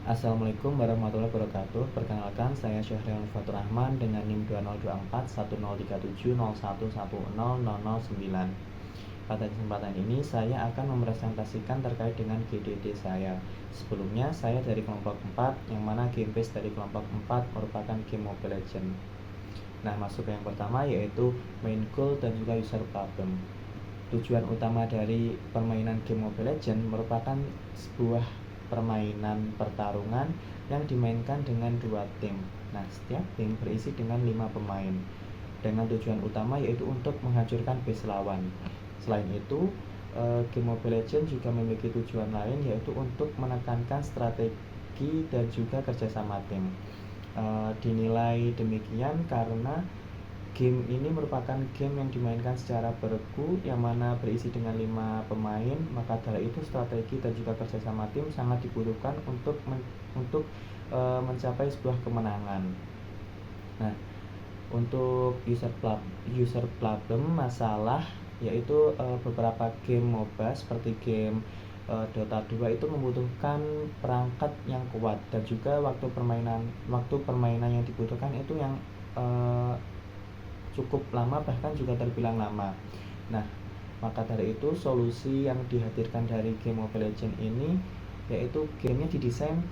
Assalamualaikum warahmatullahi wabarakatuh. Perkenalkan, saya Syahrian Fatur Rahman dengan NIM 2024 103791100009. Pada kesempatan ini, saya akan mempresentasikan terkait dengan GDD saya. Sebelumnya, saya dari kelompok 4, yang mana game base dari kelompok 4 merupakan game Mobile Legends. Nah, masuk ke yang pertama yaitu main goal dan juga user problem. Tujuan utama dari permainan game Mobile Legends merupakan sebuah permainan pertarungan yang dimainkan dengan dua tim. Nah, setiap tim berisi dengan 5 pemain dengan tujuan utama yaitu untuk menghancurkan base lawan. Selain itu, game Mobile Legends juga memiliki tujuan lain yaitu untuk menekankan strategi dan juga kerjasama tim. Dinilai demikian karena game ini merupakan game yang dimainkan secara bergu yang mana berisi dengan 5 pemain, maka dari itu strategi dan juga kerjasama tim sangat dibutuhkan untuk mencapai sebuah kemenangan. Nah, untuk user problem masalah yaitu beberapa game MOBA seperti game Dota 2 itu membutuhkan perangkat yang kuat dan juga waktu permainan yang dibutuhkan itu yang cukup lama, bahkan juga terbilang lama. Nah, maka dari itu solusi yang dihadirkan dari game Mobile Legends ini yaitu gamenya didesain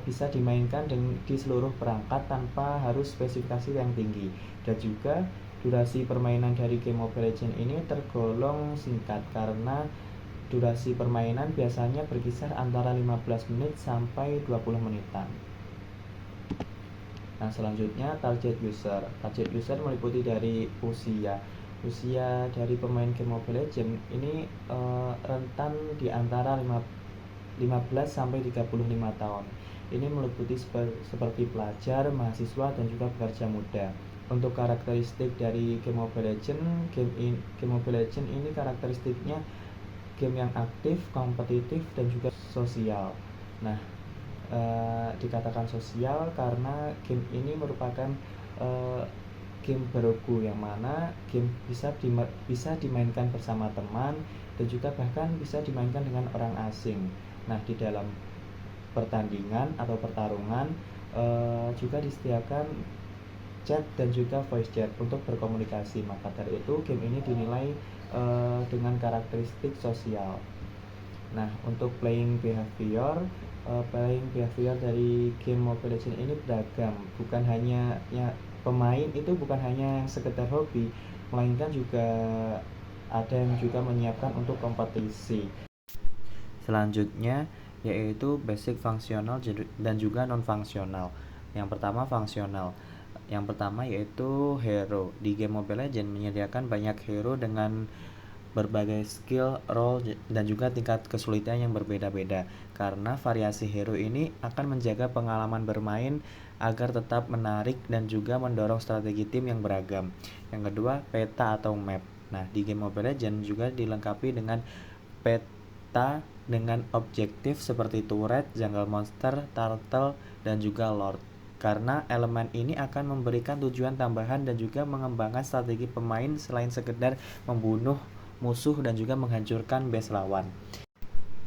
bisa dimainkan di seluruh perangkat tanpa harus spesifikasi yang tinggi, dan juga durasi permainan dari game Mobile Legends ini tergolong singkat karena durasi permainan biasanya berkisar antara 15 menit sampai 20 menitan. Nah, selanjutnya target user. Target user meliputi dari usia. Usia dari pemain game Mobile Legends ini rentan di antara 15 sampai 35 tahun. Ini meliputi seperti pelajar, mahasiswa, dan juga pekerja muda. Untuk karakteristik dari game Mobile Legends, game Mobile Legends ini karakteristiknya game yang aktif, kompetitif, dan juga sosial. Nah, dikatakan sosial karena game ini merupakan game bergu yang mana game bisa dimainkan bersama teman dan juga bahkan bisa dimainkan dengan orang asing. Nah, di dalam pertandingan atau pertarungan juga disediakan chat dan juga voice chat untuk berkomunikasi. Maka dari itu game ini dinilai dengan karakteristik sosial. Nah, untuk playing behavior dari game Mobile Legends ini beragam. Pemain itu bukan hanya sekedar hobi, melainkan juga ada yang juga menyiapkan untuk kompetisi. Selanjutnya yaitu basic fungsional dan juga non fungsional. Yang pertama fungsional. Yang pertama yaitu hero. Di game Mobile Legends menyediakan banyak hero dengan berbagai skill, role, dan juga tingkat kesulitan yang berbeda-beda. Karena variasi hero ini akan menjaga pengalaman bermain agar tetap menarik dan juga mendorong strategi tim yang beragam. Yang kedua, peta atau map. Nah, di game Mobile Legends juga dilengkapi dengan peta dengan objektif seperti turret, jungle monster, turtle, dan juga lord. Karena elemen ini akan memberikan tujuan tambahan dan juga mengembangkan strategi pemain selain sekedar membunuh musuh dan juga menghancurkan base lawan.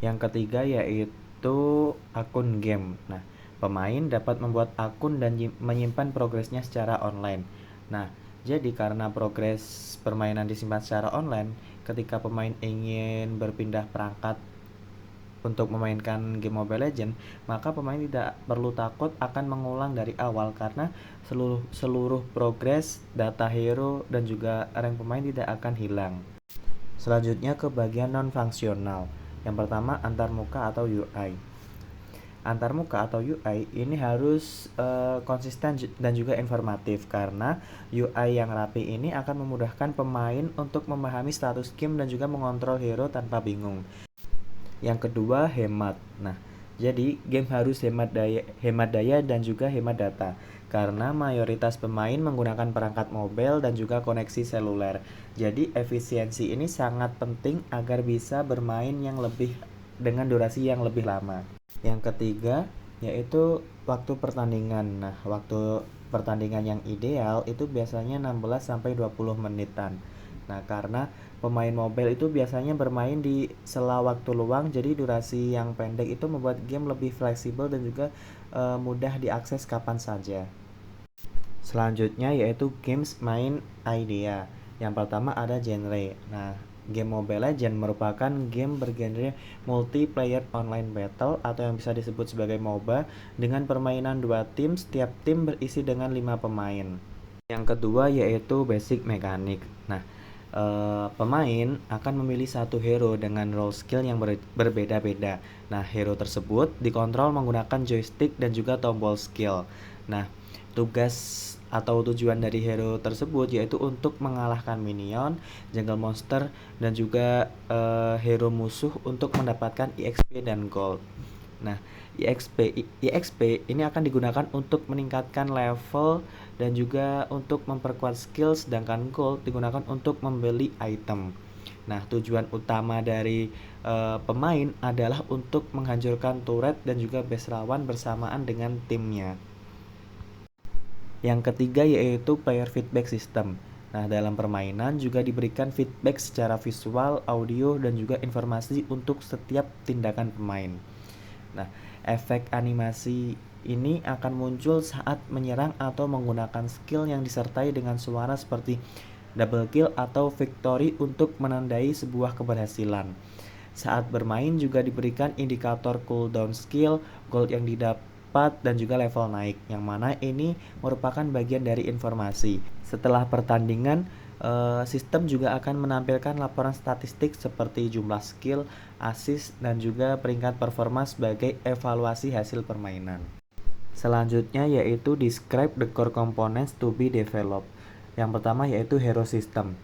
Yang ketiga yaitu akun game. Nah, pemain dapat membuat akun dan menyimpan progresnya secara online. Nah, jadi karena progres permainan disimpan secara online, ketika pemain ingin berpindah perangkat untuk memainkan game Mobile Legends, maka pemain tidak perlu takut akan mengulang dari awal karena seluruh progres, data hero, dan juga rank pemain tidak akan hilang. Selanjutnya ke bagian non-fungsional. Yang pertama, antarmuka atau UI. Antarmuka atau UI ini harus konsisten dan juga informatif karena UI yang rapi ini akan memudahkan pemain untuk memahami status game dan juga mengontrol hero tanpa bingung. Yang kedua, hemat. Nah, jadi game harus hemat daya dan juga hemat data karena mayoritas pemain menggunakan perangkat mobile dan juga koneksi seluler. Jadi efisiensi ini sangat penting agar bisa bermain dengan durasi yang lebih lama. Yang ketiga yaitu waktu pertandingan. Nah, waktu pertandingan yang ideal itu biasanya 16 sampai 20 menitan. Nah, karena pemain mobile itu biasanya bermain di sela waktu luang, jadi durasi yang pendek itu membuat game lebih fleksibel dan juga mudah diakses kapan saja. Selanjutnya yaitu games main idea. Yang pertama ada genre. Nah, game Mobile Legends merupakan game bergenre multiplayer online battle atau yang bisa disebut sebagai MOBA dengan permainan 2 tim, setiap tim berisi dengan 5 pemain. Yang kedua yaitu basic mekanik. Nah, pemain akan memilih satu hero dengan role skill yang berbeda-beda. Nah, hero tersebut dikontrol menggunakan joystick dan juga tombol skill. Nah, tugas atau tujuan dari hero tersebut yaitu untuk mengalahkan minion, jungle monster, dan juga hero musuh untuk mendapatkan EXP dan gold. Nah, EXP ini akan digunakan untuk meningkatkan level dan juga untuk memperkuat skill, sedangkan gold digunakan untuk membeli item. Nah, tujuan utama dari pemain adalah untuk menghancurkan turret dan juga base lawan bersamaan dengan timnya. Yang ketiga yaitu player feedback system. Nah, dalam permainan juga diberikan feedback secara visual, audio, dan juga informasi untuk setiap tindakan pemain. Nah, efek animasi ini akan muncul saat menyerang atau menggunakan skill yang disertai dengan suara seperti double kill atau victory untuk menandai sebuah keberhasilan. Saat bermain juga diberikan indikator cooldown skill, gold yang didapat, dan juga level naik, yang mana ini merupakan bagian dari informasi. Setelah pertandingan, sistem juga akan menampilkan laporan statistik seperti jumlah skill, assist, dan juga peringkat performa sebagai evaluasi hasil permainan. Selanjutnya yaitu describe the core components to be developed. Yang pertama yaitu hero system.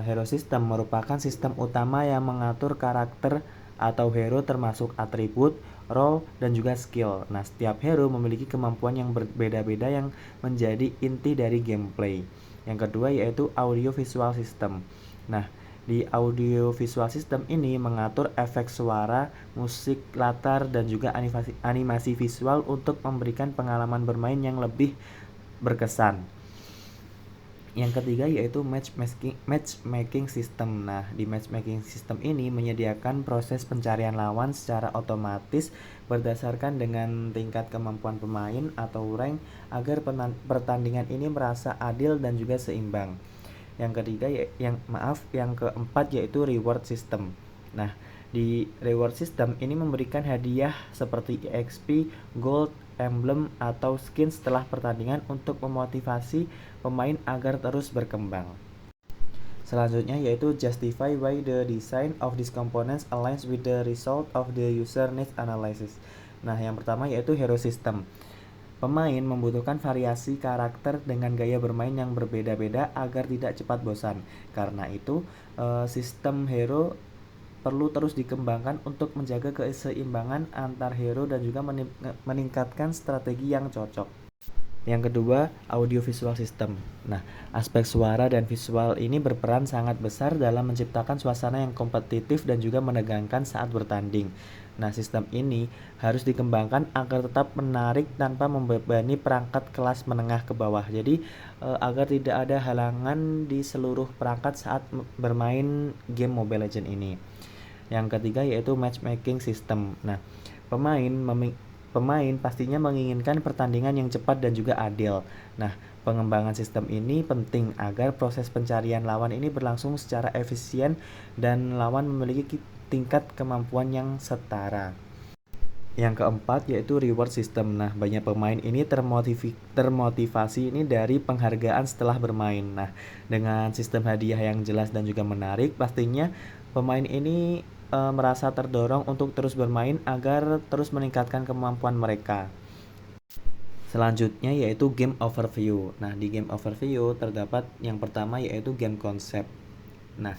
Hero system merupakan sistem utama yang mengatur karakter atau hero termasuk atribut, role, dan juga skill. Nah, setiap hero memiliki kemampuan yang berbeda-beda yang menjadi inti dari gameplay. Yang kedua yaitu audio visual system. Nah, di audio visual system ini mengatur efek suara, musik, latar, dan juga animasi visual untuk memberikan pengalaman bermain yang lebih berkesan. Yang ketiga yaitu matchmaking system. Nah, di matchmaking system ini menyediakan proses pencarian lawan secara otomatis berdasarkan dengan tingkat kemampuan pemain atau rank agar pertandingan ini merasa adil dan juga seimbang. Yang ketiga yang keempat yaitu reward system. Nah, di reward system ini memberikan hadiah seperti EXP, gold, emblem, atau skin setelah pertandingan untuk memotivasi pemain agar terus berkembang. Selanjutnya yaitu justify why the design of these components aligns with the result of the user needs analysis. Nah, yang pertama yaitu hero system. Pemain membutuhkan variasi karakter dengan gaya bermain yang berbeda-beda agar tidak cepat bosan. Karena itu, sistem hero perlu terus dikembangkan untuk menjaga keseimbangan antar hero dan juga meningkatkan strategi yang cocok. Yang kedua, audiovisual system. Nah, aspek suara dan visual ini berperan sangat besar dalam menciptakan suasana yang kompetitif dan juga menegangkan saat bertanding. Nah, sistem ini harus dikembangkan agar tetap menarik tanpa membebani perangkat kelas menengah ke bawah. Jadi, agar tidak ada halangan di seluruh perangkat saat bermain game Mobile Legends ini. Yang ketiga yaitu matchmaking system. Nah, pemain pastinya menginginkan pertandingan yang cepat dan juga adil. Nah, pengembangan sistem ini penting agar proses pencarian lawan ini berlangsung secara efisien dan lawan memiliki tingkat kemampuan yang setara. Yang keempat yaitu reward system. Nah, banyak pemain ini termotivasi ini dari penghargaan setelah bermain. Nah, dengan sistem hadiah yang jelas dan juga menarik, pastinya pemain ini merasa terdorong untuk terus bermain agar terus meningkatkan kemampuan mereka. Selanjutnya yaitu game overview. Nah, di game overview terdapat yang pertama yaitu game konsep. Nah,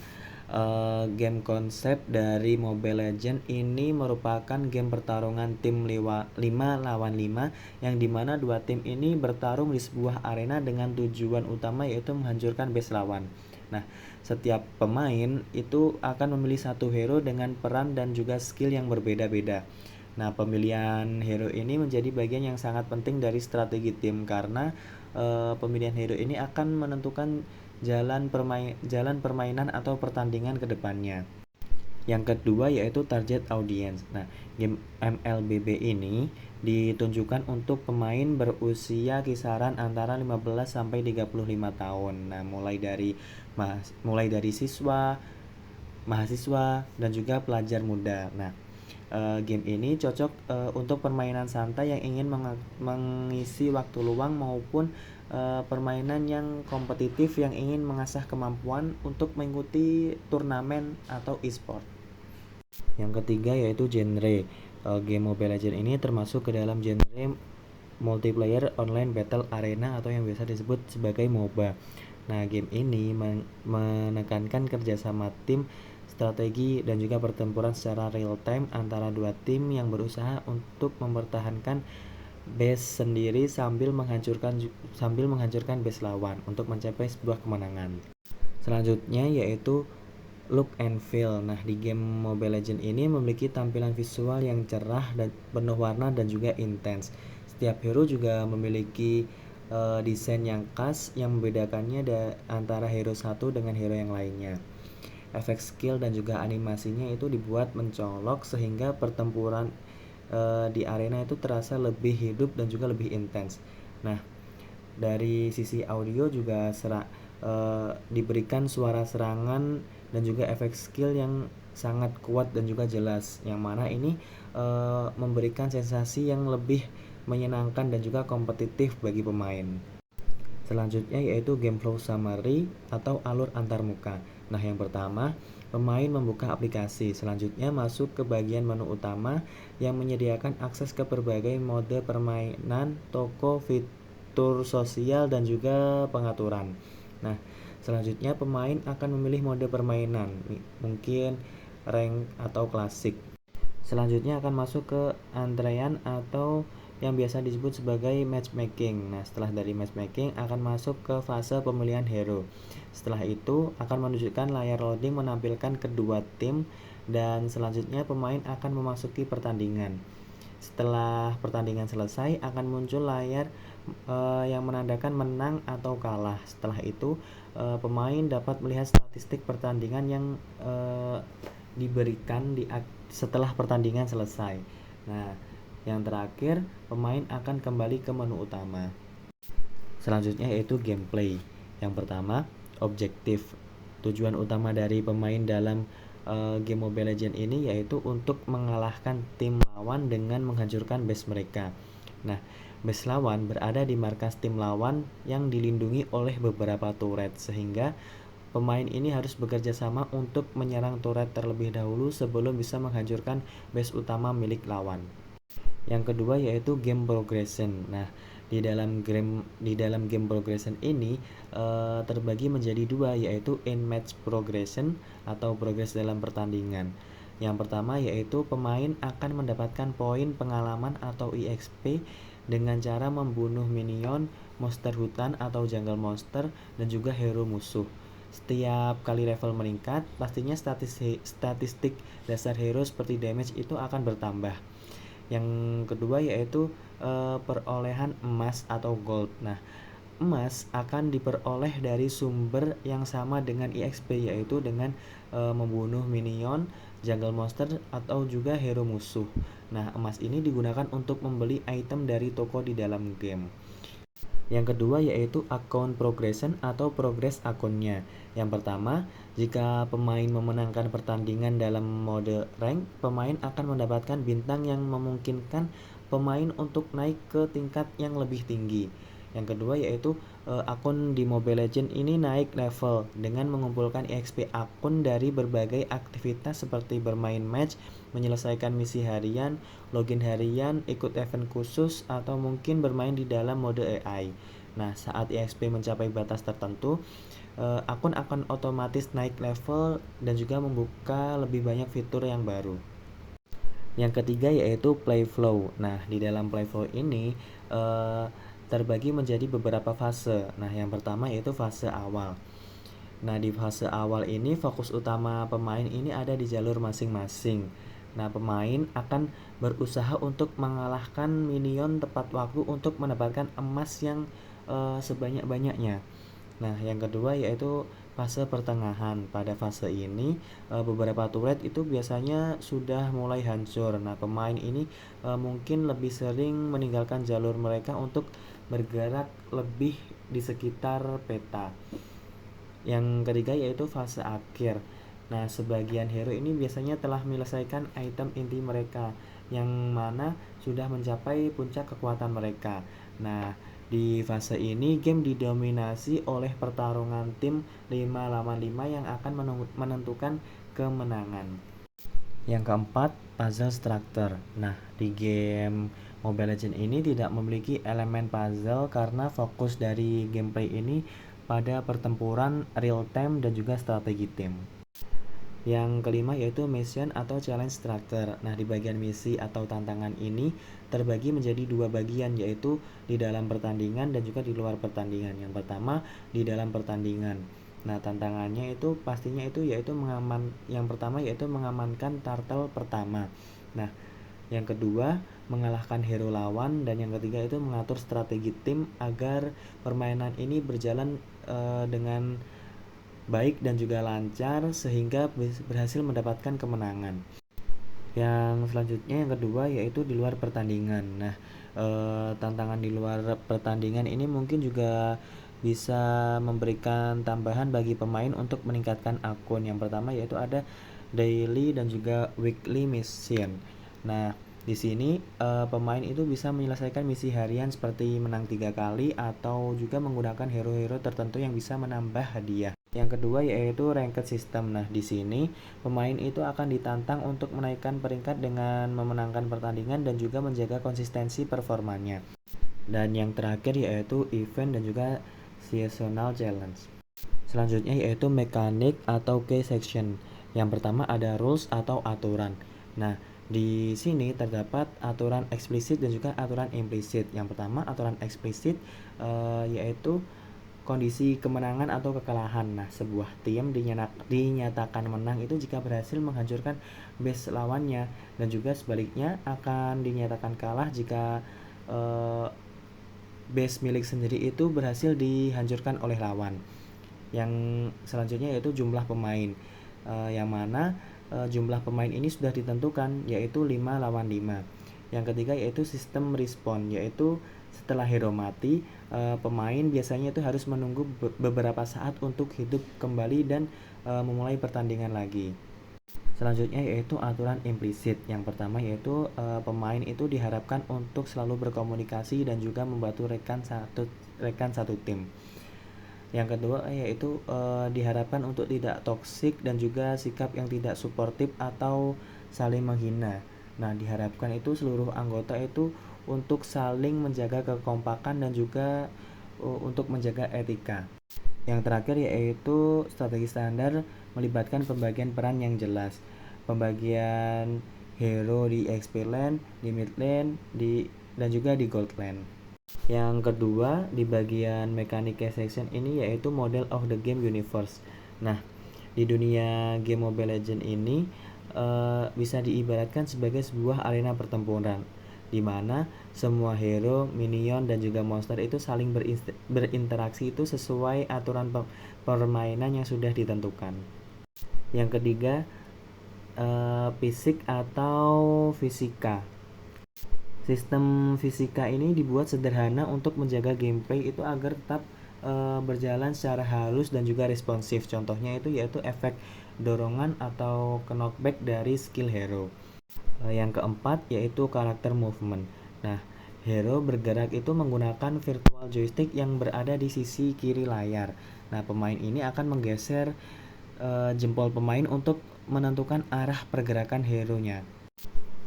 game konsep dari Mobile Legends ini merupakan game pertarungan tim 5 lawan 5 yang dimana 2 tim ini bertarung di sebuah arena dengan tujuan utama yaitu menghancurkan base lawan. Nah, setiap pemain itu akan memilih satu hero dengan peran dan juga skill yang berbeda-beda. Nah, pemilihan hero ini menjadi bagian yang sangat penting dari strategi tim karena pemilihan hero ini akan menentukan jalan permainan atau pertandingan ke depannya. Yang kedua yaitu target audience. Nah, game MLBB ini ditunjukkan untuk pemain berusia kisaran antara 15 sampai 35 tahun. Nah, mulai dari siswa, mahasiswa dan juga pelajar muda. Nah, game ini cocok untuk permainan santai yang ingin mengisi waktu luang maupun permainan yang kompetitif yang ingin mengasah kemampuan untuk mengikuti turnamen atau e-sport. Yang ketiga yaitu genre. Game Mobile Legends ini termasuk ke dalam genre multiplayer online battle arena atau yang biasa disebut sebagai MOBA. Nah, game ini menekankan kerjasama tim, strategi, dan juga pertempuran secara real time antara dua tim yang berusaha untuk mempertahankan base sendiri sambil menghancurkan base lawan untuk mencapai sebuah kemenangan. Selanjutnya yaitu look and feel. Nah, di game Mobile Legends ini memiliki tampilan visual yang cerah dan penuh warna dan juga intens. Setiap hero juga memiliki desain yang khas yang membedakannya antara hero satu dengan hero yang lainnya. Efek skill dan juga animasinya itu dibuat mencolok sehingga pertempuran di arena itu terasa lebih hidup dan juga lebih intens. Nah, dari sisi audio juga diberikan suara serangan dan juga efek skill yang sangat kuat dan juga jelas, yang mana ini memberikan sensasi yang lebih menyenangkan dan juga kompetitif bagi pemain. Selanjutnya yaitu game flow summary atau alur antarmuka. Nah, yang pertama, pemain membuka aplikasi. Selanjutnya masuk ke bagian menu utama yang menyediakan akses ke berbagai mode permainan, toko, fitur sosial, dan juga pengaturan. Nah, selanjutnya pemain akan memilih mode permainan, mungkin rank atau klasik. Selanjutnya akan masuk ke antrean atau yang biasa disebut sebagai matchmaking. Nah, setelah dari matchmaking akan masuk ke fase pemilihan hero. Setelah itu akan menunjukkan layar loading menampilkan kedua tim dan selanjutnya pemain akan memasuki pertandingan. Setelah pertandingan selesai akan muncul layar yang menandakan menang atau kalah. Setelah itu pemain dapat melihat statistik pertandingan yang diberikan setelah pertandingan selesai. Nah, yang terakhir, pemain akan kembali ke menu utama. Selanjutnya yaitu gameplay. Yang pertama, objektif. Tujuan utama dari pemain dalam game Mobile Legends ini yaitu untuk mengalahkan tim lawan dengan menghancurkan base mereka. Nah, base lawan berada di markas tim lawan yang dilindungi oleh beberapa turret, sehingga pemain ini harus bekerja sama untuk menyerang turret terlebih dahulu sebelum bisa menghancurkan base utama milik lawan. Yang kedua yaitu game progression. Nah, di dalam game progression ini terbagi menjadi dua, yaitu in match progression atau progres dalam pertandingan. Yang pertama yaitu pemain akan mendapatkan poin pengalaman atau EXP dengan cara membunuh minion, monster hutan atau jungle monster, dan juga hero musuh. Setiap kali level meningkat, pastinya statistik dasar hero seperti damage itu akan bertambah. Yang kedua yaitu perolehan emas atau gold. Nah, emas akan diperoleh dari sumber yang sama dengan EXP, yaitu dengan membunuh minion, jungle monster, atau juga hero musuh. Nah, emas ini digunakan untuk membeli item dari toko di dalam game. Yang kedua yaitu account progression atau progres akunnya. Yang pertama, jika pemain memenangkan pertandingan dalam mode rank, pemain akan mendapatkan bintang yang memungkinkan pemain untuk naik ke tingkat yang lebih tinggi. Yang kedua yaitu akun di Mobile Legends ini naik level dengan mengumpulkan EXP akun dari berbagai aktivitas seperti bermain match, menyelesaikan misi harian, login harian, ikut event khusus, atau mungkin bermain di dalam mode AI. Nah, saat EXP mencapai batas tertentu, akun akan otomatis naik level dan juga membuka lebih banyak fitur yang baru. Yang ketiga yaitu play flow. Nah, di dalam play flow ini terbagi menjadi beberapa fase. Nah, yang pertama yaitu fase awal. Nah, di fase awal ini fokus utama pemain ini ada di jalur masing-masing. Nah, pemain akan berusaha untuk mengalahkan minion tepat waktu untuk mendapatkan emas yang sebanyak-banyaknya. Nah, yang kedua yaitu fase pertengahan. Pada fase ini beberapa turret itu biasanya sudah mulai hancur. Nah, pemain ini mungkin lebih sering meninggalkan jalur mereka untuk bergerak lebih di sekitar peta. Yang ketiga yaitu fase akhir. Nah, sebagian hero ini biasanya telah menyelesaikan item inti mereka, yang mana sudah mencapai puncak kekuatan mereka. Nah, di fase ini game didominasi oleh pertarungan tim 5 lawan 5 yang akan menentukan kemenangan. Yang keempat, puzzle structure. Nah, di game Mobile Legends ini tidak memiliki elemen puzzle karena fokus dari gameplay ini pada pertempuran real time dan juga strategi tim. Yang kelima yaitu mission atau challenge structure. Nah, di bagian misi atau tantangan ini terbagi menjadi dua bagian, yaitu di dalam pertandingan dan juga di luar pertandingan. Yang pertama, di dalam pertandingan. Nah, tantangannya itu pastinya itu yaitu yang pertama yaitu mengamankan turtle pertama. Nah, yang kedua mengalahkan hero lawan, dan yang ketiga itu mengatur strategi tim agar permainan ini berjalan dengan baik dan juga lancar sehingga berhasil mendapatkan kemenangan. Yang selanjutnya yang kedua yaitu di luar pertandingan. Nah, tantangan di luar pertandingan ini mungkin juga bisa memberikan tambahan bagi pemain untuk meningkatkan akun. Yang pertama yaitu ada daily dan juga weekly mission. Nah, di sini pemain itu bisa menyelesaikan misi harian seperti menang 3 kali atau juga menggunakan hero-hero tertentu yang bisa menambah hadiah. Yang kedua yaitu ranked system. Nah, di sini pemain itu akan ditantang untuk menaikkan peringkat dengan memenangkan pertandingan dan juga menjaga konsistensi performanya. Dan yang terakhir yaitu event dan juga seasonal challenge. Selanjutnya yaitu mekanik atau key section. Yang pertama ada rules atau aturan. Nah, di sini terdapat aturan eksplisit dan juga aturan implisit. Yang pertama aturan eksplisit yaitu kondisi kemenangan atau kekalahan. Nah, sebuah tim dinyatakan menang itu jika berhasil menghancurkan base lawannya, dan juga sebaliknya akan dinyatakan kalah jika base milik sendiri itu berhasil dihancurkan oleh lawan. Yang selanjutnya yaitu jumlah pemain, yang mana jumlah pemain ini sudah ditentukan yaitu 5 lawan 5. Yang ketiga yaitu sistem respawn, yaitu setelah hero mati, pemain biasanya itu harus menunggu beberapa saat untuk hidup kembali dan memulai pertandingan lagi. Selanjutnya yaitu aturan implisit. Yang pertama yaitu pemain itu diharapkan untuk selalu berkomunikasi dan juga membantu rekan satu tim. Yang kedua yaitu diharapkan untuk tidak toksik dan juga sikap yang tidak suportif atau saling menghina. Nah, diharapkan itu seluruh anggota itu untuk saling menjaga kekompakan dan juga untuk menjaga etika. Yang terakhir yaitu strategi standar melibatkan pembagian peran yang jelas. Pembagian hero di XP lane, di mid lane, dan juga di gold lane. Yang kedua di bagian mekanik section ini yaitu model of the game universe. Nah, di dunia game Mobile Legends ini bisa diibaratkan sebagai sebuah arena pertempuran, di mana semua hero, minion, dan juga monster itu saling berinteraksi itu sesuai aturan permainan yang sudah ditentukan. Yang ketiga, fisik atau fisika. Sistem fisika ini dibuat sederhana untuk menjaga gameplay itu agar tetap berjalan secara halus dan juga responsif. Contohnya itu yaitu efek dorongan atau knockback dari skill hero. Yang keempat yaitu karakter movement. Nah, hero bergerak itu menggunakan virtual joystick yang berada di sisi kiri layar. Nah, pemain ini akan menggeser jempol pemain untuk menentukan arah pergerakan hero-nya.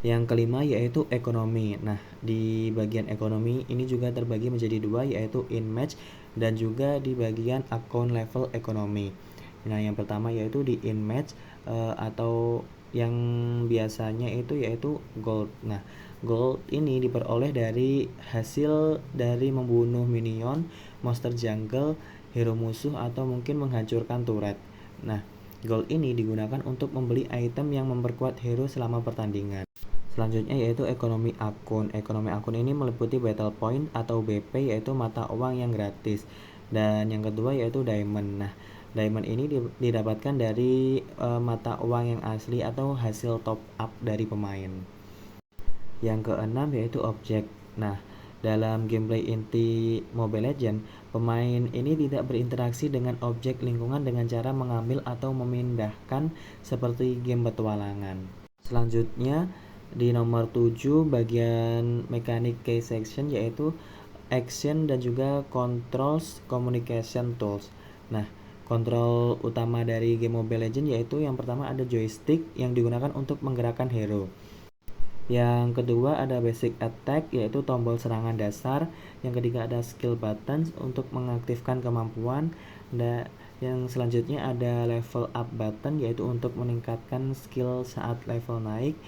Yang kelima yaitu ekonomi. Nah, di bagian ekonomi ini juga terbagi menjadi dua, yaitu in match dan juga di bagian account level ekonomi. Nah, yang pertama yaitu di in match atau yang biasanya itu yaitu gold. Nah, gold ini diperoleh dari hasil dari membunuh minion, monster jungle, hero musuh, atau mungkin menghancurkan turret. Nah, gold ini digunakan untuk membeli item yang memperkuat hero selama pertandingan. Selanjutnya yaitu ekonomi akun. Ekonomi akun ini meliputi battle point atau BP, yaitu mata uang yang gratis. Dan yang kedua yaitu diamond. Nah, diamond ini didapatkan dari mata uang yang asli atau hasil top up dari pemain. Yang keenam yaitu objek. Nah, dalam gameplay inti Mobile Legends, pemain ini tidak berinteraksi dengan objek lingkungan dengan cara mengambil atau memindahkan seperti game petualangan. Selanjutnya di nomor 7 bagian mekanik key section yaitu action dan juga controls communication tools. Nah, kontrol utama dari game Mobile Legends yaitu yang pertama ada joystick yang digunakan untuk menggerakkan hero. Yang kedua ada basic attack yaitu tombol serangan dasar. Yang ketiga ada skill buttons untuk mengaktifkan kemampuan. Dan yang selanjutnya ada level up button yaitu untuk meningkatkan skill saat level naik.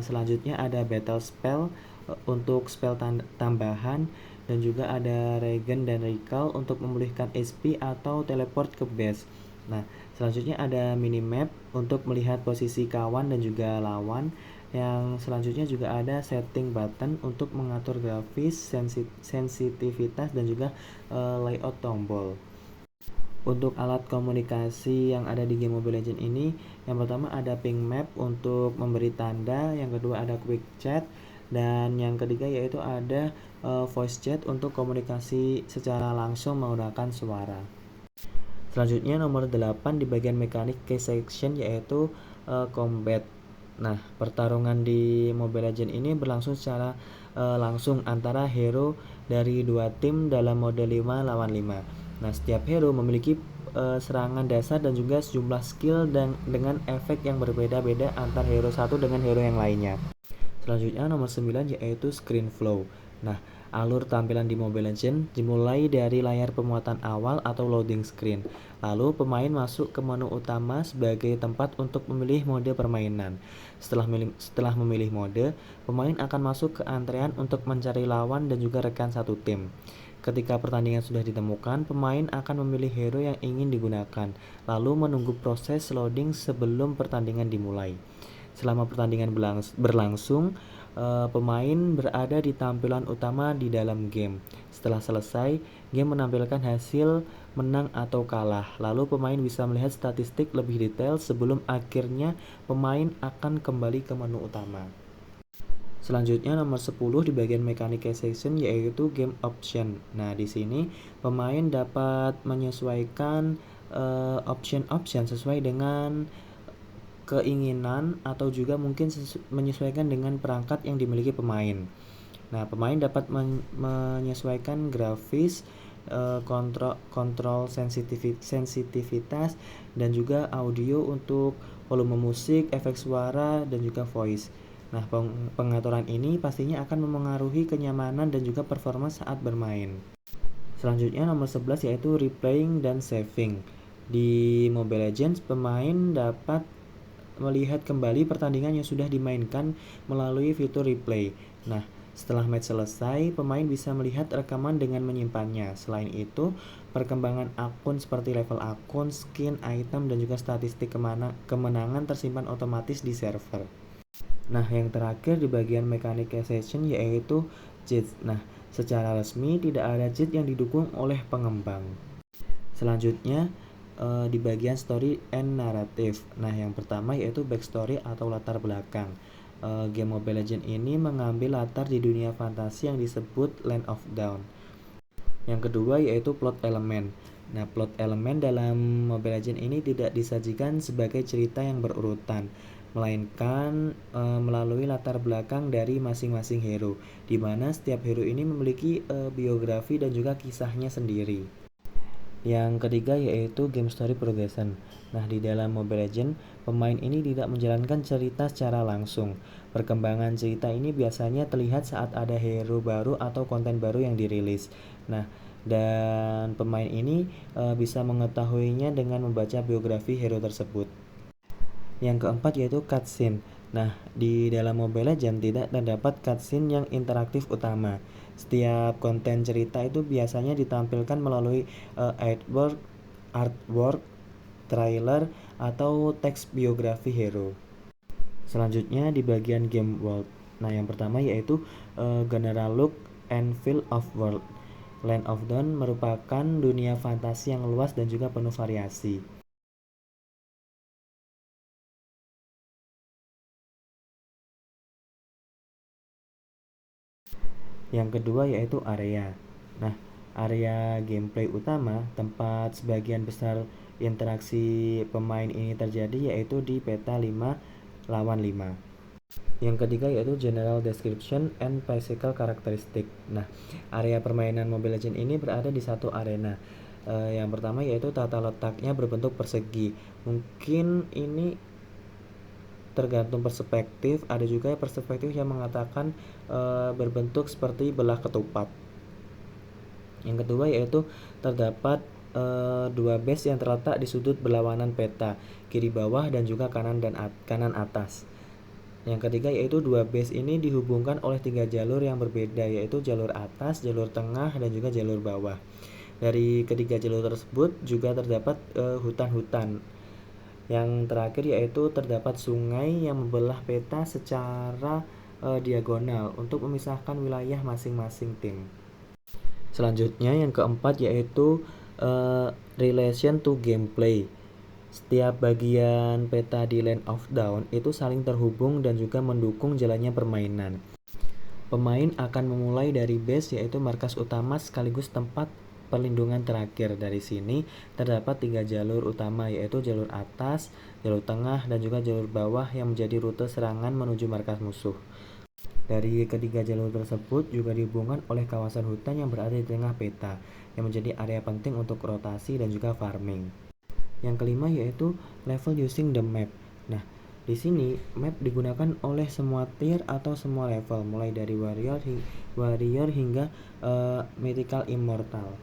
Selanjutnya ada battle spell untuk spell tambahan, dan juga ada regen dan recall untuk memulihkan HP atau teleport ke base. Nah, selanjutnya ada minimap untuk melihat posisi kawan dan juga lawan. Yang selanjutnya juga ada setting button untuk mengatur grafis, sensitivitas dan juga layout tombol. Untuk alat komunikasi yang ada di game Mobile Legends ini, yang pertama ada ping map untuk memberi tanda, yang kedua ada quick chat, dan yang ketiga yaitu ada voice chat untuk komunikasi secara langsung menggunakan suara. Selanjutnya nomor 8 di bagian mekanik key section yaitu combat. Nah, pertarungan di Mobile Legends ini berlangsung secara langsung antara hero dari dua tim dalam mode 5 lawan 5. Nah, setiap hero memiliki serangan dasar dan juga sejumlah skill dan dengan efek yang berbeda-beda antar hero satu dengan hero yang lainnya. Selanjutnya nomor 9 yaitu screen flow. Nah, alur tampilan di Mobile Legends dimulai dari layar pemuatan awal atau loading screen. Lalu pemain masuk ke menu utama sebagai tempat untuk memilih mode permainan. Setelah memilih mode, pemain akan masuk ke antrean untuk mencari lawan dan juga rekan satu tim. Ketika pertandingan sudah ditemukan, pemain akan memilih hero yang ingin digunakan, lalu menunggu proses loading sebelum pertandingan dimulai. Selama pertandingan berlangsung, pemain berada di tampilan utama di dalam game. Setelah selesai, game menampilkan hasil menang atau kalah. Lalu pemain bisa melihat statistik lebih detail sebelum akhirnya pemain akan kembali ke menu utama. Selanjutnya nomor 10 di bagian mechanic section yaitu game option. Nah, di sini pemain dapat menyesuaikan option-option sesuai dengan keinginan atau juga mungkin menyesuaikan dengan perangkat yang dimiliki pemain. Nah, pemain dapat menyesuaikan grafis, kontrol sensitivitas dan juga audio untuk volume musik, efek suara dan juga voice. Nah, pengaturan ini pastinya akan memengaruhi kenyamanan dan juga performa saat bermain. Selanjutnya nomor 11 yaitu replaying dan saving. Di Mobile Legends, pemain dapat melihat kembali pertandingan yang sudah dimainkan melalui fitur replay. Nah, setelah match selesai, pemain bisa melihat rekaman dengan menyimpannya. Selain itu, perkembangan akun seperti level akun, skin, item, dan juga statistik kemenangan tersimpan otomatis di server. Nah, yang terakhir di bagian mechanic session yaitu cheat. Nah, secara resmi tidak ada cheat yang didukung oleh pengembang. Selanjutnya di bagian story and narrative. Nah, yang pertama yaitu backstory atau latar belakang. Game Mobile Legends ini mengambil latar di dunia fantasi yang disebut Land of Dawn. Yang kedua yaitu plot element. Nah, plot element dalam Mobile Legends ini tidak disajikan sebagai cerita yang berurutan, melainkan melalui latar belakang dari masing-masing hero, di mana setiap hero ini memiliki biografi dan juga kisahnya sendiri. Yang ketiga yaitu game story progression. Nah, di dalam Mobile Legends, pemain ini tidak menjalankan cerita secara langsung. Perkembangan cerita ini biasanya terlihat saat ada hero baru atau konten baru yang dirilis. Nah, dan pemain ini bisa mengetahuinya dengan membaca biografi hero tersebut. Yang keempat yaitu cutscene. Nah, di dalam Mobile Legends tidak terdapat cutscene yang interaktif utama. Setiap konten cerita itu biasanya ditampilkan melalui artwork, trailer, atau teks biografi hero. Selanjutnya di bagian game world. Nah, yang pertama yaitu general look and feel of world. Land of Dawn merupakan dunia fantasi yang luas dan juga penuh variasi. Yang kedua yaitu area. Nah, area gameplay utama tempat sebagian besar interaksi pemain ini terjadi yaitu di peta 5 lawan 5. Yang ketiga yaitu general description and physical characteristic. Nah, area permainan Mobile Legends ini berada di satu arena. Yang pertama yaitu tata letaknya berbentuk persegi. Mungkin ini tergantung perspektif. Ada juga perspektif yang mengatakan berbentuk seperti belah ketupat. Yang kedua yaitu terdapat dua base yang terletak di sudut berlawanan peta, kiri bawah dan juga kanan atas. Yang ketiga yaitu dua base ini dihubungkan oleh 3 jalur yang berbeda, yaitu jalur atas, jalur tengah, dan juga jalur bawah. Dari ketiga jalur tersebut juga terdapat hutan-hutan. Yang terakhir yaitu terdapat sungai yang membelah peta secara diagonal untuk memisahkan wilayah masing-masing tim. Selanjutnya yang keempat yaitu relation to gameplay. Setiap bagian peta di Land of Dawn itu saling terhubung dan juga mendukung jalannya permainan. Pemain akan memulai dari base yaitu markas utama sekaligus tempat perlindungan terakhir. Dari sini terdapat 3 jalur utama yaitu jalur atas, jalur tengah, dan juga jalur bawah yang menjadi rute serangan menuju markas musuh. Dari ketiga jalur tersebut juga dihubungkan oleh kawasan hutan yang berada di tengah peta, yang menjadi area penting untuk rotasi dan juga farming. Yang kelima yaitu level using the map. Nah, di sini map digunakan oleh semua tier atau semua level, mulai dari warrior hingga mythical immortal.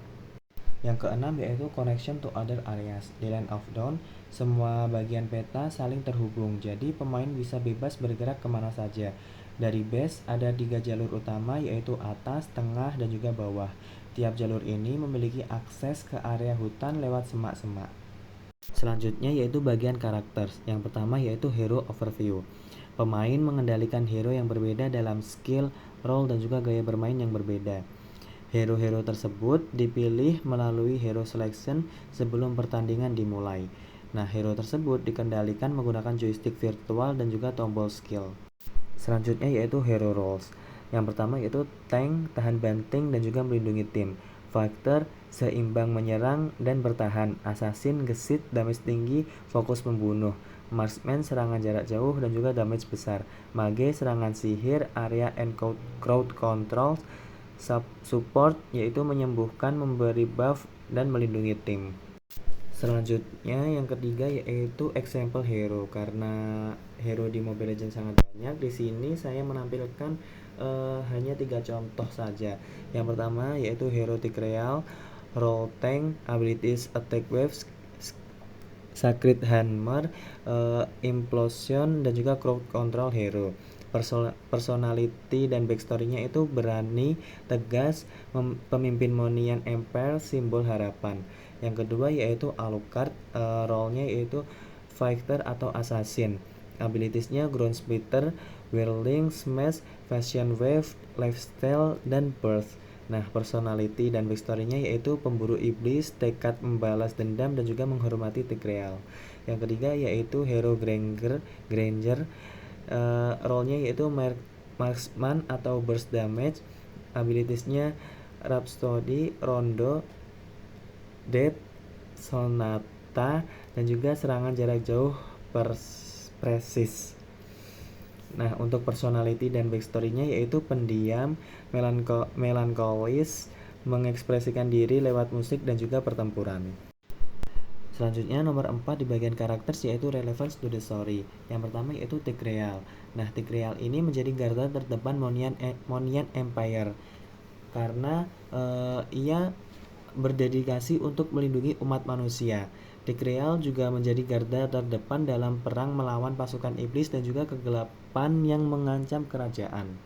Yang keenam yaitu connection to other areas. Di Land of Dawn, semua bagian peta saling terhubung, jadi pemain bisa bebas bergerak kemana saja. Dari base ada 3 jalur utama yaitu atas, tengah, dan juga bawah. Tiap jalur ini memiliki akses ke area hutan lewat semak-semak. Selanjutnya yaitu bagian karakter. Yang pertama yaitu hero overview. Pemain mengendalikan hero yang berbeda dalam skill, role, dan juga gaya bermain yang berbeda. Hero-hero tersebut dipilih melalui hero selection sebelum pertandingan dimulai. Nah, hero tersebut dikendalikan menggunakan joystick virtual dan juga tombol skill. Selanjutnya yaitu hero roles. Yang pertama yaitu tank, tahan banting, dan juga melindungi tim. Fighter, seimbang menyerang dan bertahan. Assassin, gesit, damage tinggi, fokus membunuh. Marksman, serangan jarak jauh dan juga damage besar. Mage, serangan sihir, area and crowd control. Support, yaitu menyembuhkan, memberi buff, dan melindungi tim. Selanjutnya yang ketiga yaitu example hero. Karena hero di Mobile Legends sangat banyak, di sini saya menampilkan hanya 3 contoh saja. Yang pertama yaitu hero Tigreal, role tank, abilities attack waves, Sacred Hammer, implosion, dan juga crowd control hero. Personality dan backstory-nya itu berani, tegas, pemimpin Monian Empire, simbol harapan. Yang kedua yaitu Alucard, role-nya yaitu fighter atau assassin. Abilities-nya ground splitter, whirling smash, fashion wave, lifestyle, dan birth. Nah, personality dan backstory-nya yaitu pemburu iblis, tekad membalas dendam, dan juga menghormati Tigreal. Yang ketiga yaitu hero Granger, role-nya yaitu marksman atau burst damage. Abilities-nya Rhapsody, Rondo, Death, Sonata, dan juga serangan jarak jauh presis. Nah, untuk personality dan backstory-nya yaitu pendiam, melankolis, mengekspresikan diri lewat musik dan juga pertempuran. Selanjutnya nomor 4 di bagian karakter yaitu relevance to the story. Yang pertama yaitu Tigreal. Nah, Tigreal ini menjadi garda terdepan Monian Empire karena ia berdedikasi untuk melindungi umat manusia. Tigreal juga menjadi garda terdepan dalam perang melawan pasukan iblis dan juga kegelapan yang mengancam kerajaan.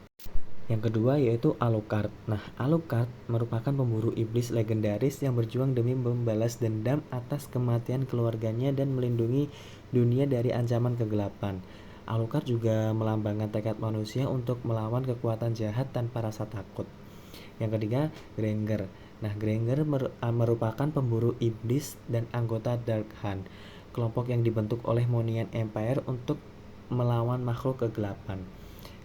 Yang kedua yaitu Alucard. Nah, Alucard merupakan pemburu iblis legendaris yang berjuang demi membalas dendam atas kematian keluarganya dan melindungi dunia dari ancaman kegelapan. Alucard juga melambangkan tekad manusia untuk melawan kekuatan jahat tanpa rasa takut. Yang ketiga, Granger. Nah, Granger merupakan pemburu iblis dan anggota Dark Hunt, kelompok yang dibentuk oleh Monian Empire untuk melawan makhluk kegelapan.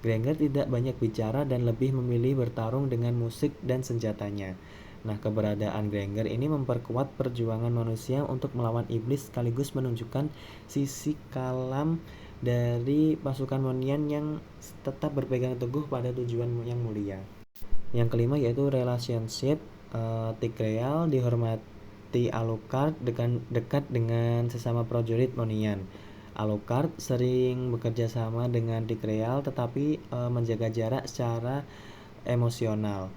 Granger tidak banyak bicara dan lebih memilih bertarung dengan musik dan senjatanya. Nah, keberadaan Granger ini memperkuat perjuangan manusia untuk melawan iblis sekaligus menunjukkan sisi kelam dari pasukan Monian yang tetap berpegang teguh pada tujuan yang mulia. Yang kelima yaitu relationship. Tigreal dihormati Alucard dekat dengan sesama prajurit Monian. Alucard sering bekerja sama dengan Tigreal tetapi menjaga jarak secara emosional.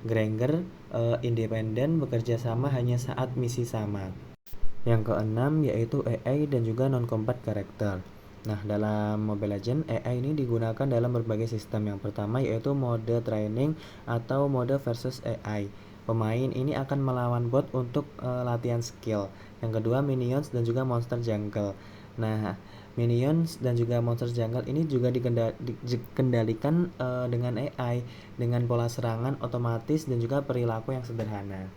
Granger independen, bekerja sama hanya saat misi sama. Yang keenam yaitu AI dan juga non-combat character. Nah, dalam Mobile Legends, AI ini digunakan dalam berbagai sistem. Yang pertama yaitu mode training atau mode versus AI. Pemain ini akan melawan bot untuk latihan skill. Yang kedua, minions dan juga monster jungle. Nah, minions dan juga monster jungle ini juga dikendalikan dengan AI dengan pola serangan otomatis dan juga perilaku yang sederhana.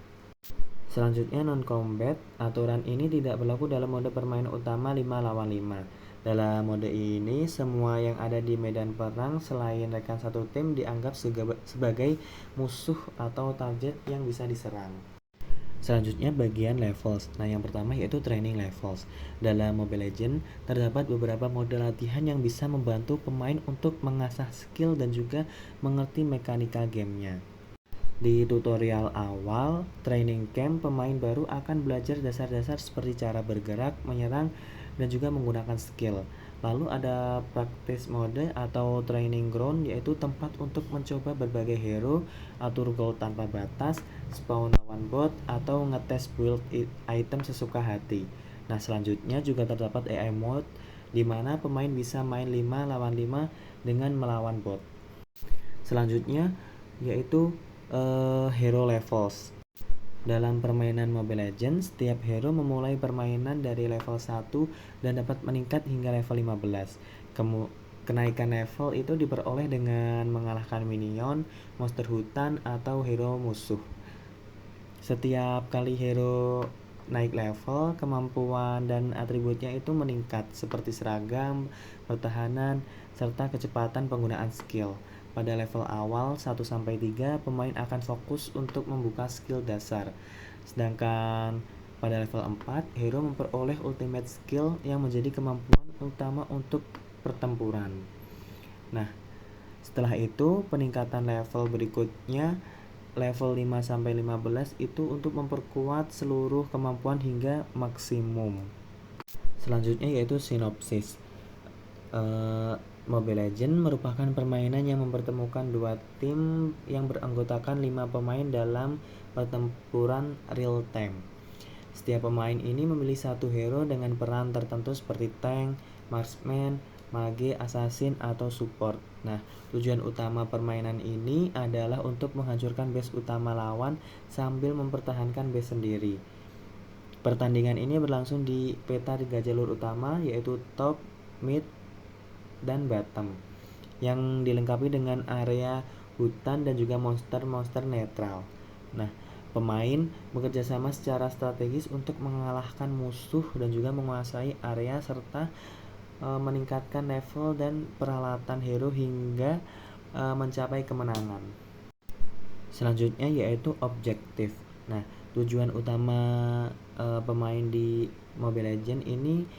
Selanjutnya non-combat, aturan ini tidak berlaku dalam mode permainan utama 5 lawan 5. Dalam mode ini, semua yang ada di medan perang selain rekan satu tim dianggap sebagai musuh atau target yang bisa diserang. Selanjutnya bagian levels. Nah, yang pertama yaitu training levels. Dalam Mobile Legends terdapat beberapa mode latihan yang bisa membantu pemain untuk mengasah skill dan juga mengerti mekanika gamenya. Di tutorial awal, training camp, pemain baru akan belajar dasar-dasar seperti cara bergerak, menyerang, dan juga menggunakan skill. Lalu ada practice mode atau training ground, yaitu tempat untuk mencoba berbagai hero, atur gold tanpa batas, spawn lawan bot, atau ngetes build item sesuka hati. Nah, selanjutnya juga terdapat AI mode, di mana pemain bisa main 5 lawan 5 dengan melawan bot. Selanjutnya yaitu hero levels. Dalam permainan Mobile Legends, setiap hero memulai permainan dari level 1 dan dapat meningkat hingga level 15. Kenaikan level itu diperoleh dengan mengalahkan minion, monster hutan, atau hero musuh. Setiap kali hero naik level, kemampuan dan atributnya itu meningkat seperti seragam, pertahanan, serta kecepatan penggunaan skill. Pada level awal 1-3, pemain akan fokus untuk membuka skill dasar. Sedangkan pada level 4, hero memperoleh ultimate skill yang menjadi kemampuan utama untuk pertempuran. Nah, setelah itu peningkatan level berikutnya level 5-15 itu untuk memperkuat seluruh kemampuan hingga maksimum. Selanjutnya yaitu sinopsis. Mobile Legends merupakan permainan yang mempertemukan dua tim yang beranggotakan 5 pemain dalam pertempuran real time. Setiap pemain ini memilih satu hero dengan peran tertentu seperti tank, marksman, mage, assassin, atau support. Nah, tujuan utama permainan ini adalah untuk menghancurkan base utama lawan sambil mempertahankan base sendiri. Pertandingan ini berlangsung di peta 3 jalur utama yaitu top, mid, dan bottom, yang dilengkapi dengan area hutan dan juga monster-monster netral. Nah, pemain bekerja sama secara strategis untuk mengalahkan musuh dan juga menguasai area serta meningkatkan level dan peralatan hero hingga mencapai kemenangan. Selanjutnya yaitu objektif. Nah, tujuan utama pemain di Mobile Legends ini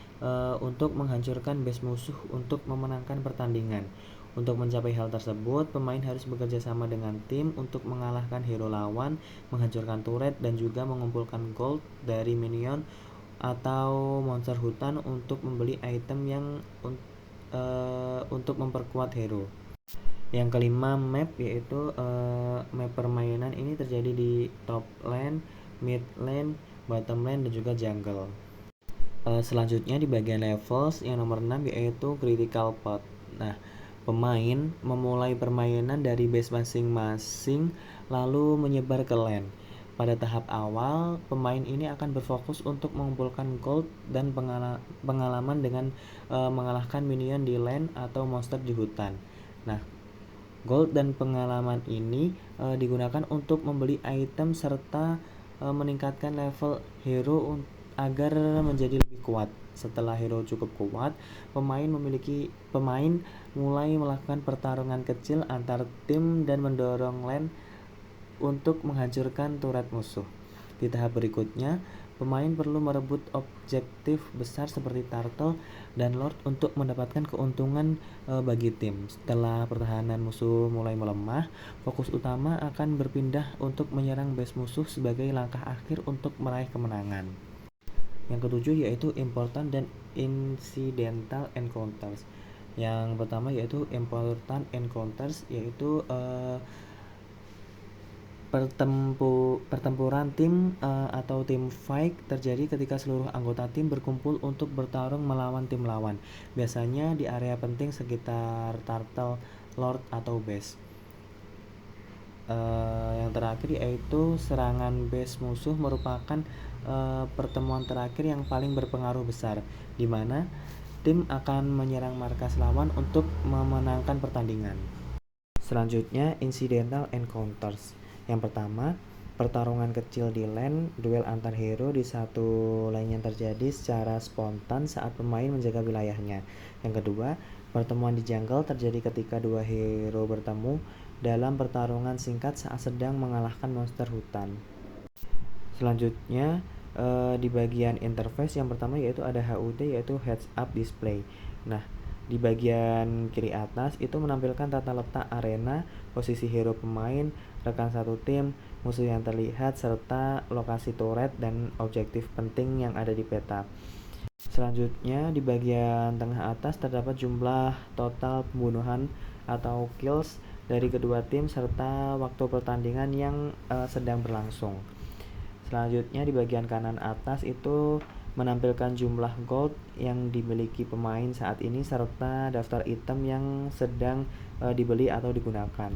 untuk menghancurkan base musuh untuk memenangkan pertandingan. Untuk mencapai hal tersebut, pemain harus bekerja sama dengan tim untuk mengalahkan hero lawan, menghancurkan turret, dan juga mengumpulkan gold dari minion atau monster hutan untuk membeli item yang untuk memperkuat hero. Yang kelima, map, yaitu map permainan ini terjadi di top lane, mid lane, bottom lane, dan juga jungle. Selanjutnya di bagian levels yang nomor 6 yaitu critical path. Nah, pemain memulai permainan dari base masing-masing lalu menyebar ke lane. Pada tahap awal, pemain ini akan berfokus untuk mengumpulkan gold dan pengalaman dengan mengalahkan minion di lane atau monster di hutan. Nah, Gold dan pengalaman ini digunakan untuk membeli item serta meningkatkan level hero agar menjadi lebih kuat. Setelah hero cukup kuat, pemain mulai melakukan pertarungan kecil antar tim dan mendorong lane untuk menghancurkan turret musuh. Di tahap berikutnya, pemain perlu merebut objektif besar seperti turtle dan lord untuk mendapatkan keuntungan bagi tim. Setelah pertahanan musuh mulai melemah, fokus utama akan berpindah untuk menyerang base musuh sebagai langkah akhir untuk meraih kemenangan. Yang ketujuh yaitu important dan incidental encounters. Yang pertama yaitu important encounters, yaitu pertempuran tim atau tim fight terjadi ketika seluruh anggota tim berkumpul untuk bertarung melawan tim lawan. Biasanya di area penting sekitar turtle, lord, atau base. Yang terakhir yaitu serangan base musuh merupakan pertemuan terakhir yang paling berpengaruh besar, di mana tim akan menyerang markas lawan untuk memenangkan pertandingan. Selanjutnya, incidental encounters. Yang pertama, pertarungan kecil di lane, duel antar hero di satu lane yang terjadi secara spontan saat pemain menjaga wilayahnya. Yang kedua, pertemuan di jungle terjadi ketika dua hero bertemu dalam pertarungan singkat saat sedang mengalahkan monster hutan. Selanjutnya, di bagian interface yang pertama yaitu ada HUD, yaitu Heads Up Display. Nah, di bagian kiri atas itu menampilkan tata letak arena, posisi hero pemain, rekan satu tim, musuh yang terlihat, serta lokasi turret dan objektif penting yang ada di peta. Selanjutnya, di bagian tengah atas terdapat jumlah total pembunuhan atau kills dari kedua tim serta waktu pertandingan yang sedang berlangsung. Selanjutnya di bagian kanan atas itu menampilkan jumlah gold yang dimiliki pemain saat ini serta daftar item yang sedang dibeli atau digunakan.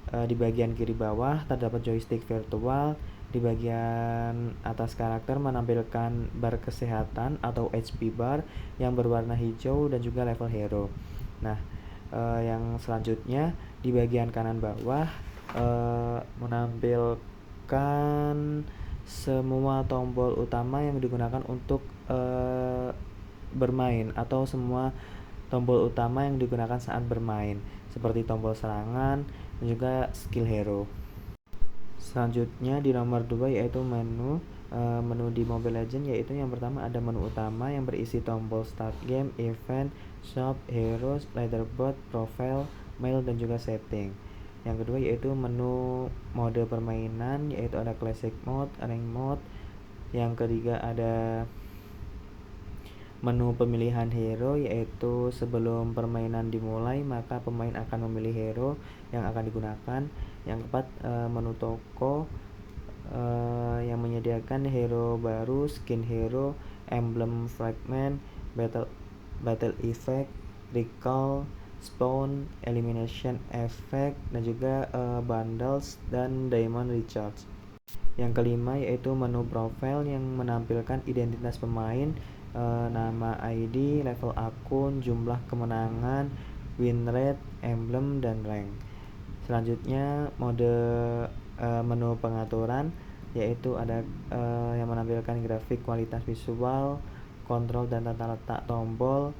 Di bagian kiri bawah terdapat joystick virtual. Di bagian atas karakter menampilkan bar kesehatan atau HP bar yang berwarna hijau dan juga level hero. Nah, yang selanjutnya di bagian kanan bawah menampilkan semua tombol utama yang digunakan untuk bermain atau semua tombol utama yang digunakan saat bermain seperti tombol serangan dan juga skill hero. Selanjutnya di nomor 2 yaitu menu di Mobile Legends, yaitu yang pertama ada menu utama yang berisi tombol start game, event, shop, heroes, leaderboard, profile, mail, dan juga setting. Yang kedua yaitu menu mode permainan, yaitu ada classic mode, rank mode. Yang ketiga ada menu pemilihan hero, yaitu sebelum permainan dimulai maka pemain akan memilih hero yang akan digunakan. Yang keempat, menu toko yang menyediakan hero baru, skin hero, emblem fragment, battle effect, recall, spawn, elimination effect, dan juga bundles dan diamond recharge. Yang kelima yaitu menu profile yang menampilkan identitas pemain, nama ID, level akun, jumlah kemenangan, win rate, emblem, dan rank. Selanjutnya menu pengaturan, yaitu ada yang menampilkan grafik, kualitas visual, kontrol dan tata letak tombol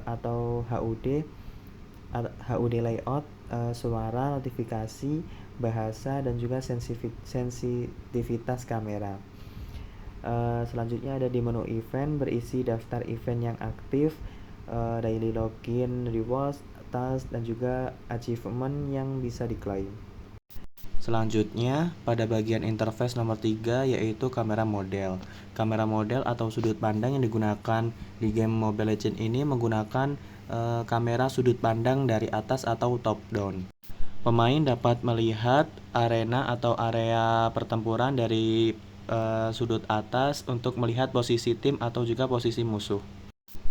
atau HUD layout, suara, notifikasi, bahasa, dan juga sensitivitas kamera. Selanjutnya ada di menu event berisi daftar event yang aktif, daily login, rewards, task, dan juga achievement yang bisa diklaim. Selanjutnya pada bagian interface nomor 3 yaitu kamera model. Kamera model atau sudut pandang yang digunakan di game Mobile Legends ini menggunakan kamera sudut pandang dari atas atau top down. Pemain dapat melihat arena atau area pertempuran dari sudut atas untuk melihat posisi tim atau juga posisi musuh.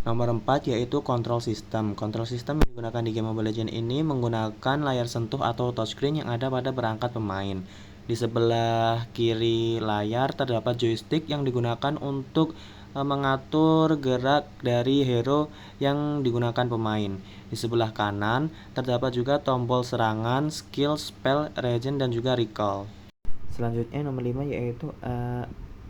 Nomor 4 yaitu control system. Control system yang digunakan di game Mobile Legends ini menggunakan layar sentuh atau touchscreen yang ada pada perangkat pemain. Di sebelah kiri layar terdapat joystick yang digunakan untuk mengatur gerak dari hero yang digunakan pemain. Di sebelah kanan terdapat juga tombol serangan, skill, spell, regen, dan juga recall. Selanjutnya nomor 5 yaitu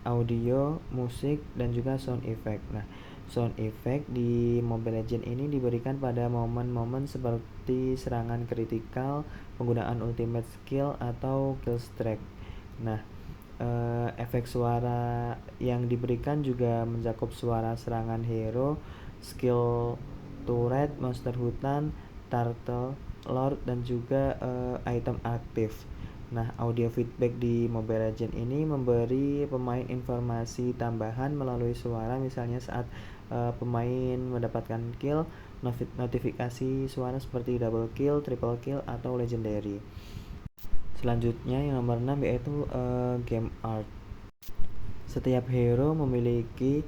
audio, musik, dan juga sound effect. Nah, sound effect di Mobile Legends ini diberikan pada momen-momen seperti serangan kritikal, penggunaan ultimate skill, atau kill streak. Nah, efek suara yang diberikan juga mencakup suara serangan hero, skill turret, monster hutan, turtle, lord, dan juga item aktif. Nah, audio feedback di Mobile Legends ini memberi pemain informasi tambahan melalui suara, misalnya saat pemain mendapatkan kill, notifikasi suara seperti double kill, triple kill, atau legendary. Selanjutnya yang nomor 6 yaitu game art. Setiap hero memiliki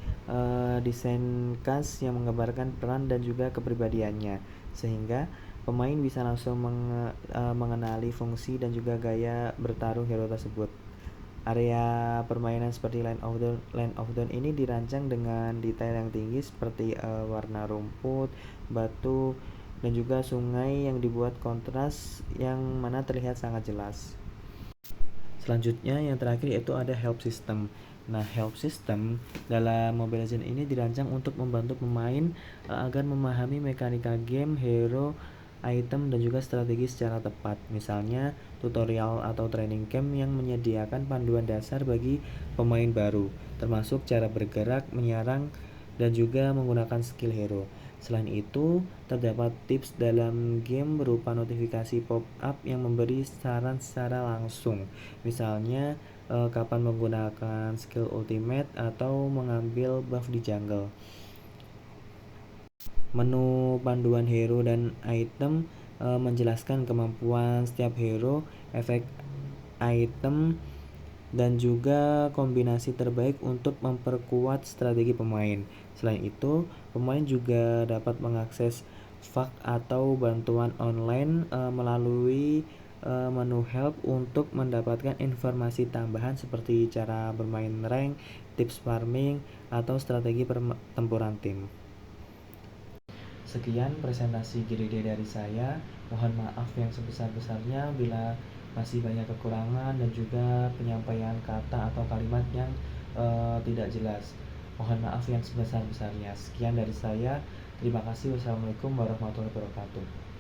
desain khas yang menggambarkan peran dan juga kepribadiannya, sehingga pemain bisa langsung mengenali fungsi dan juga gaya bertarung hero tersebut. Area permainan seperti Land of Dawn ini dirancang dengan detail yang tinggi seperti warna rumput, batu, dan juga sungai yang dibuat kontras yang mana terlihat sangat jelas. Selanjutnya yang terakhir yaitu ada help system. Nah, help system dalam Mobile Legends ini dirancang untuk membantu pemain agar memahami mekanika game, hero, item, dan juga strategi secara tepat. Misalnya tutorial atau training camp yang menyediakan panduan dasar bagi pemain baru, termasuk cara bergerak, menyerang, dan juga menggunakan skill hero. Selain itu, terdapat tips dalam game berupa notifikasi pop-up yang memberi saran secara langsung. Misalnya, kapan menggunakan skill ultimate atau mengambil buff di jungle. Menu panduan hero dan item menjelaskan kemampuan setiap hero, efek item, dan juga kombinasi terbaik untuk memperkuat strategi pemain. Selain itu, pemain juga dapat mengakses FAQ atau bantuan online melalui menu help untuk mendapatkan informasi tambahan seperti cara bermain rank, tips farming, atau strategi pertempuran tim. Sekian presentasi GDD dari saya. Mohon maaf yang sebesar-besarnya bila masih banyak kekurangan dan juga penyampaian kata atau kalimat yang tidak jelas. Mohon maaf yang sebesar-besarnya. Sekian dari saya. Terima kasih. Wassalamualaikum warahmatullahi wabarakatuh.